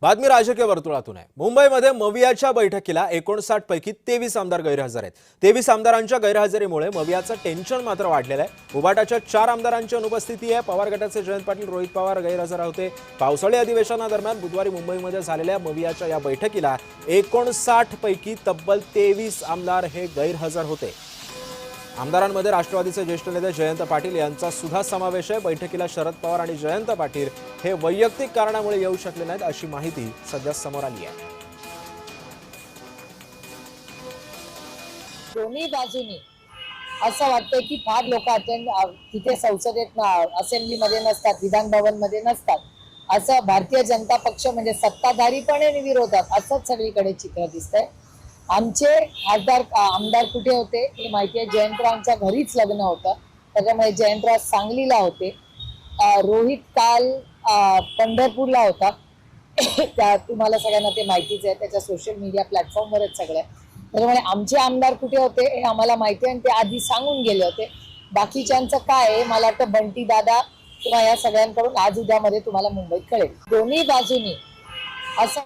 बातमी राजकीय वर्तुळातून आहे। मुंबईमध्ये मवियाच्या बैठकीला 59 पैकी 23 आमदार गैरहजर आहेत। 23 आमदारांच्या गैरहजेरीमुळे मवियाचं टेन्शन मात्र वाढलेलं आहे। उबाटाच्या 4 आमदारांची अनुपस्थिती आहे। पवार गटाचे जयंत पाटील, रोहित पवार गैरहजर होते। पावसाळी अधिवेशनादरम्यान बुधवारी मुंबईमध्ये झालेल्या मवियाच्या या बैठकीला 59 पैकी तब्बल 23 आमदार हे गैरहजर होते। आमदारांमध्ये राष्ट्रवादीचे ज्येष्ठ नेते जयंत पाटील यांचा सुद्धा समावेश आहे। बैठकीला शरद पवार आणि जयंत पाटील हे वैयक्तिक कारणामुळे येऊ शकले नाहीत अशी माहिती सध्या समोर आली आहे। दोन्ही बाजूनी असं वाटतं की फार लोक तिथे संसदेत असेंब्लीमध्ये नसतात, विधान भवन मध्ये नसतात, असं भारतीय जनता पक्ष म्हणजे सत्ताधारी पण आणि विरोधात असंच सगळीकडे चित्र दिसतंय। आमचे आमदार कुठे होते हे माहिती आहे। जयंतरावांच्या घरीच लग्न होतं, त्याच्यामुळे जयंतराव सांगलीला होते। रोहित काल पंढरपूरला होता। त्या तुम्हाला सगळ्यांना ते माहितीच आहे, त्याच्या सोशल मीडिया प्लॅटफॉर्मवरच सगळं। त्याच्यामुळे आमचे आमदार कुठे होते हे आम्हाला माहिती आहे आणि ते आधी सांगून गेले होते। बाकीच्यांचं काय आहे मला वाटतं बंटी दादा किंवा या सगळ्यांकडून आज उद्यामध्ये तुम्हाला मुंबईत कळेल। दोन्ही बाजूनी असं